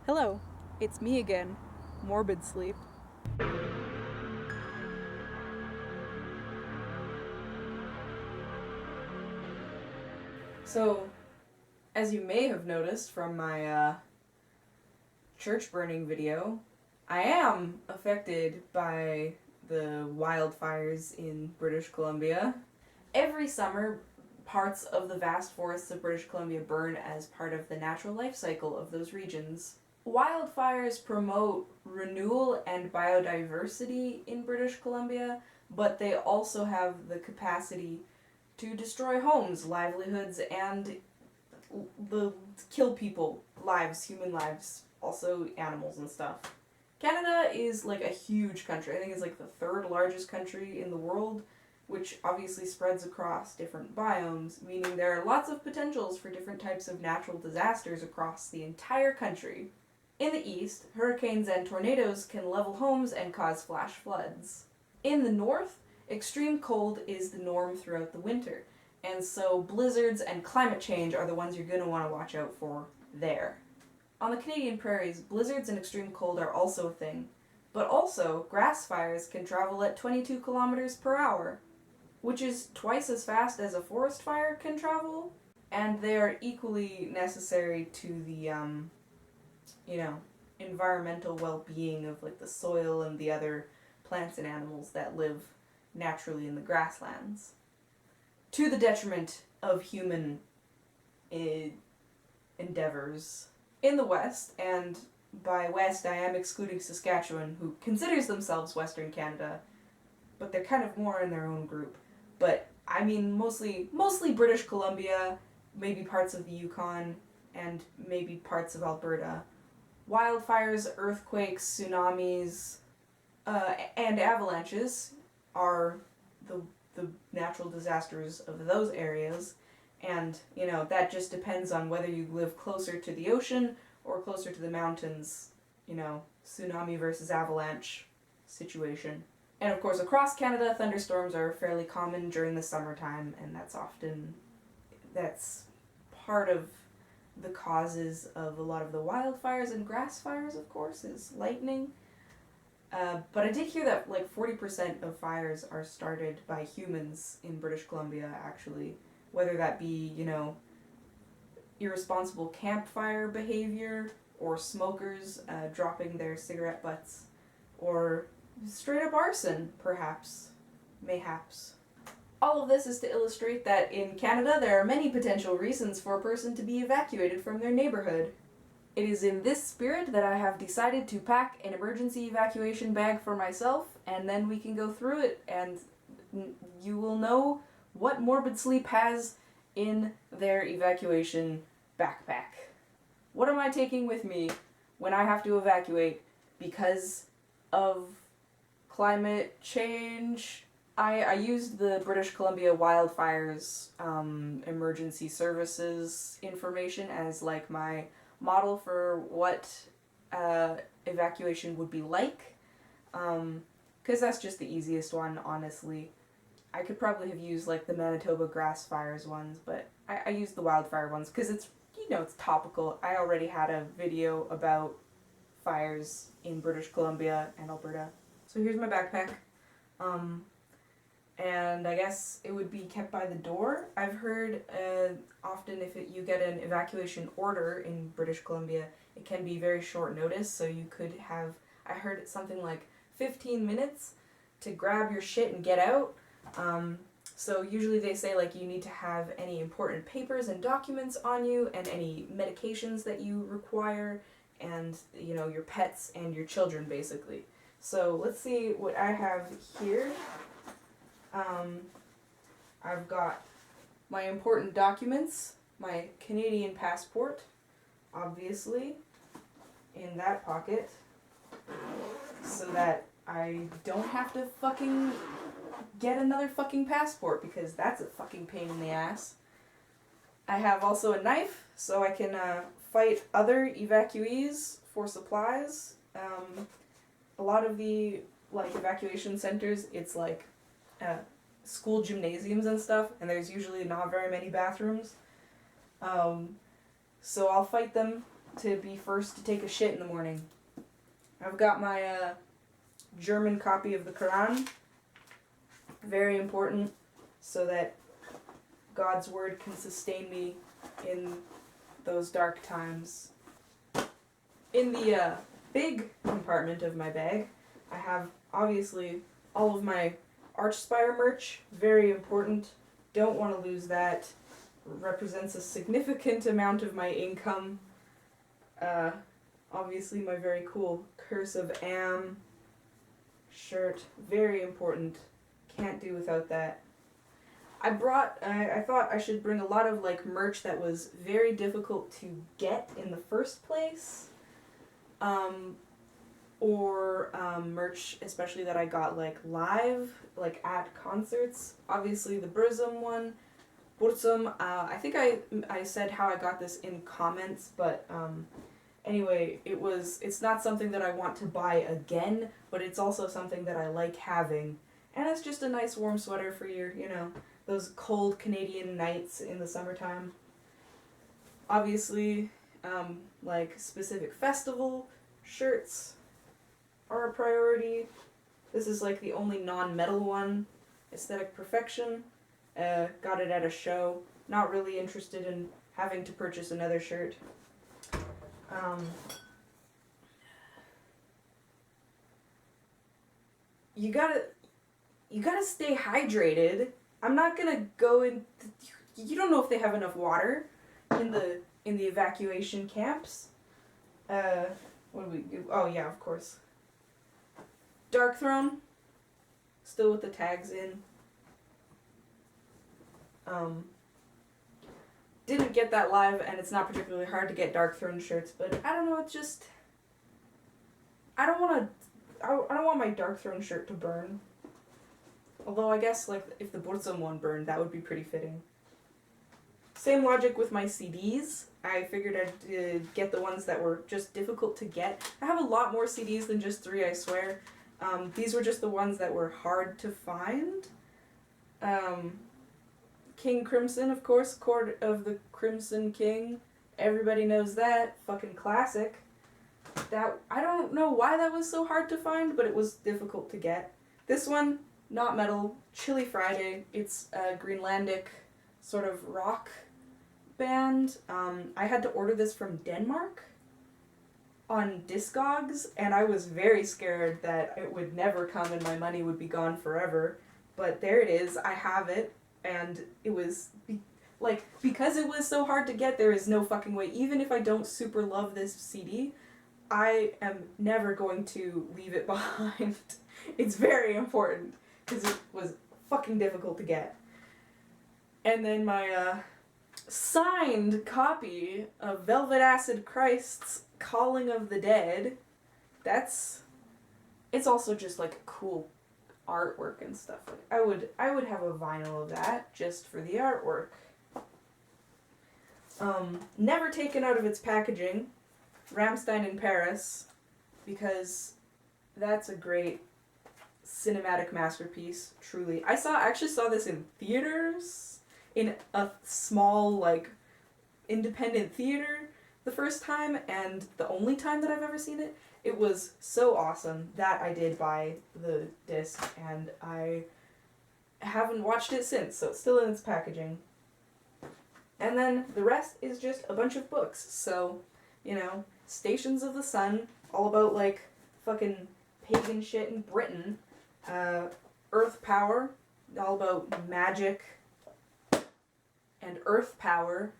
Hello, it's me again, Morbid Sleep. So, as you may have noticed from my church burning video, I am affected by the wildfires in British Columbia. Every summer, parts of the vast forests of British Columbia burn as part of the natural life cycle of those regions. Wildfires promote renewal and biodiversity in British Columbia, but they also have the capacity to destroy homes, livelihoods, and kill people, lives, human lives, also animals and stuff. Canada is like a huge country. I think it's like the third largest country in the world, which obviously spreads across different biomes, meaning there are lots of potentials for different types of natural disasters across the entire country. In the east, hurricanes and tornadoes can level homes and cause flash floods. In the north, extreme cold is the norm throughout the winter, and so blizzards and climate change are the ones you're going to want to watch out for there. On the Canadian prairies, blizzards and extreme cold are also a thing, but also grass fires can travel at 22 kilometers per hour, which is twice as fast as a forest fire can travel, and they are equally necessary to the environmental well-being of like the soil and the other plants and animals that live naturally in the grasslands, to the detriment of human endeavors. In the west, and by west I am excluding Saskatchewan, who considers themselves Western Canada, but they're kind of more in their own group. But I mean mostly British Columbia, maybe parts of the Yukon, and maybe parts of Alberta. Wildfires, earthquakes, tsunamis, and avalanches are the natural disasters of those areas, and that just depends on whether you live closer to the ocean or closer to the mountains. Tsunami versus avalanche situation. And of course, across Canada, thunderstorms are fairly common during the summertime, and that's part of the causes of a lot of the wildfires and grass fires, of course, is lightning. But I did hear that like 40% of fires are started by humans in British Columbia, actually. Whether that be, irresponsible campfire behavior, or smokers dropping their cigarette butts, or straight up arson, perhaps. Mayhaps. All of this is to illustrate that in Canada there are many potential reasons for a person to be evacuated from their neighborhood. It is in this spirit that I have decided to pack an emergency evacuation bag for myself, and then we can go through it and you will know what Morbid Sleep has in their evacuation backpack. What am I taking with me when I have to evacuate because of climate change? I used the British Columbia wildfires emergency services information as like my model for what evacuation would be like, because that's just the easiest one, honestly. I could probably have used like the Manitoba grass fires ones, but I used the wildfire ones because it's topical. I already had a video about fires in British Columbia and Alberta. So here's my backpack. And I guess it would be kept by the door. I've heard often if you get an evacuation order in British Columbia, it can be very short notice, so you could have, I heard it's something like 15 minutes to grab your shit and get out. So usually they say like you need to have any important papers and documents on you, and any medications that you require, and your pets and your children, basically. So let's see what I have here. I've got my important documents, my Canadian passport, obviously, in that pocket, so that I don't have to fucking get another fucking passport, because that's a fucking pain in the ass. I have also a knife, so I can fight other evacuees for supplies. A lot of the evacuation centers, it's like school gymnasiums and stuff, and there's usually not very many bathrooms. So I'll fight them to be first to take a shit in the morning. I've got my German copy of the Quran. Very important, so that God's word can sustain me in those dark times. In the big compartment of my bag, I have obviously all of my Archspire merch. Very important. Don't want to lose that. Represents a significant amount of my income. Obviously my very cool Curse of Am shirt. Very important. Can't do without that. I thought I should bring a lot of like merch that was very difficult to get in the first place. Or merch especially that I got like live, like at concerts. Obviously the Burzum one. Burzum, I think I said how I got this in comments, but anyway, it's not something that I want to buy again, but it's also something that I like having. And it's just a nice warm sweater for your, those cold Canadian nights in the summertime. Obviously, like specific festival shirts are a priority. This is like the only non-metal one. Aesthetic Perfection. Got it at a show. Not really interested in having to purchase another shirt. You gotta stay hydrated. I'm not gonna go in. You don't know if they have enough water in the evacuation camps. What do we do? Oh yeah, of course. Dark Throne, still with the tags in. Didn't get that live, and it's not particularly hard to get Dark Throne shirts, but I don't know, it's just, I don't want my Dark Throne shirt to burn. Although I guess, like, if the Burzum one burned, that would be pretty fitting. Same logic with my CDs. I figured I'd get the ones that were just difficult to get. I have a lot more CDs than just 3, I swear. These were just the ones that were hard to find. King Crimson, of course, Court of the Crimson King. Everybody knows that. Fucking classic. That, I don't know why that was so hard to find, but it was difficult to get. This one, not metal, Chilly Friday. It's a Greenlandic sort of rock band. I had to order this from Denmark on Discogs, and I was very scared that it would never come and my money would be gone forever. But there it is. I have it, and it was because it was so hard to get, there is no fucking way. Even if I don't super love this CD, I am never going to leave it behind. It's very important because it was fucking difficult to get. And then my signed copy of Velvet Acid Christ's Calling of the Dead. It's also just like cool artwork and stuff. Like I would have a vinyl of that just for the artwork. Never taken out of its packaging, Rammstein in Paris, because that's a great cinematic masterpiece, truly. I actually saw this in theaters, in a small, like, independent theater the first time, and the only time that I've ever seen it. It was so awesome that I did buy the disc, and I haven't watched it since, so it's still in its packaging. And then the rest is just a bunch of books, so, Stations of the Sun, all about, like, fucking pagan shit in Britain. Earth Power, all about magic and earth power.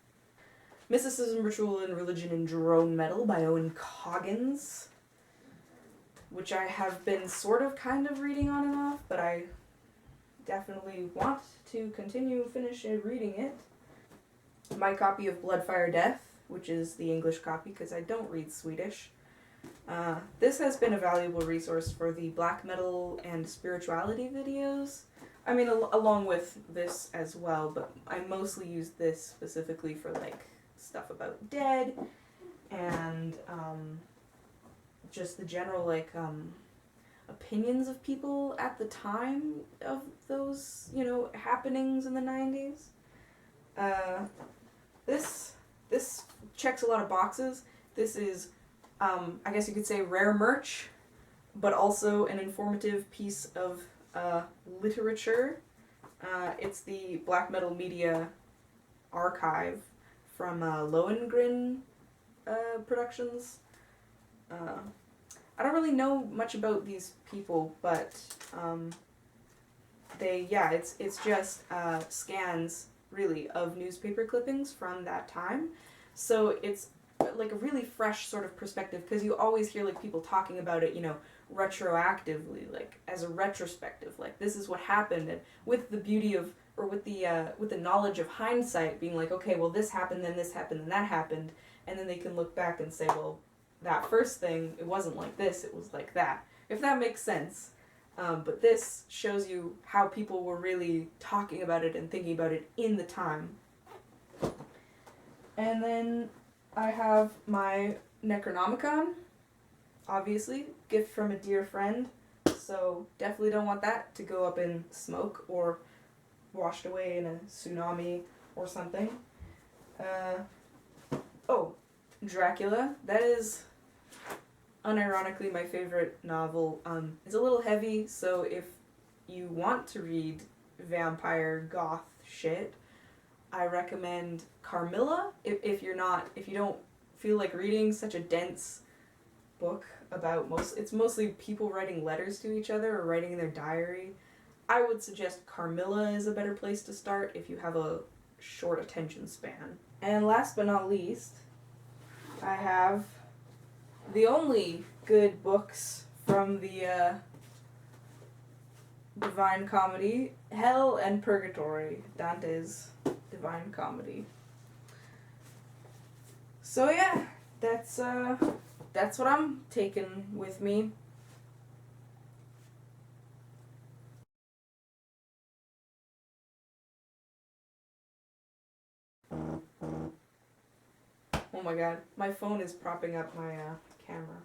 Mysticism, Ritual, and Religion in Drone Metal by Owen Coggins, which I have been sort of kind of reading on and off, but I definitely want to finish reading it. My copy of Bloodfire Death, which is the English copy because I don't read Swedish. This has been a valuable resource for the black metal and spirituality videos. I mean, along with this as well, but I mostly use this specifically for, like, stuff about dead and just the general, like, opinions of people at the time of those, happenings in the 90s. This checks a lot of boxes. This is, I guess you could say, rare merch, but also an informative piece of literature. It's the Black Metal Media archive from Lohengrin Productions. I don't really know much about these people, but it's just scans really of newspaper clippings from that time. So it's like a really fresh sort of perspective, because you always hear like people talking about it, retroactively, like as a retrospective, like this is what happened, and with the beauty of, or with the knowledge of hindsight, being like, okay, well this happened, then this happened, then that happened, and then they can look back and say, well, that first thing, it wasn't like this, it was like that, if that makes sense. But this shows you how people were really talking about it and thinking about it in the time. And then I have my Necronomicon, obviously, gift from a dear friend, so definitely don't want that to go up in smoke or washed away in a tsunami or something. Dracula. That is unironically my favorite novel. It's a little heavy, so if you want to read vampire goth shit, I recommend Carmilla. If you don't feel like reading such a dense book about it's mostly people writing letters to each other or writing in their diary, I would suggest Carmilla is a better place to start if you have a short attention span. And last but not least, I have the only good books from the Divine Comedy, Hell and Purgatory, Dante's Divine Comedy. So yeah, that's what I'm taking with me. Oh my god, my phone is propping up my camera.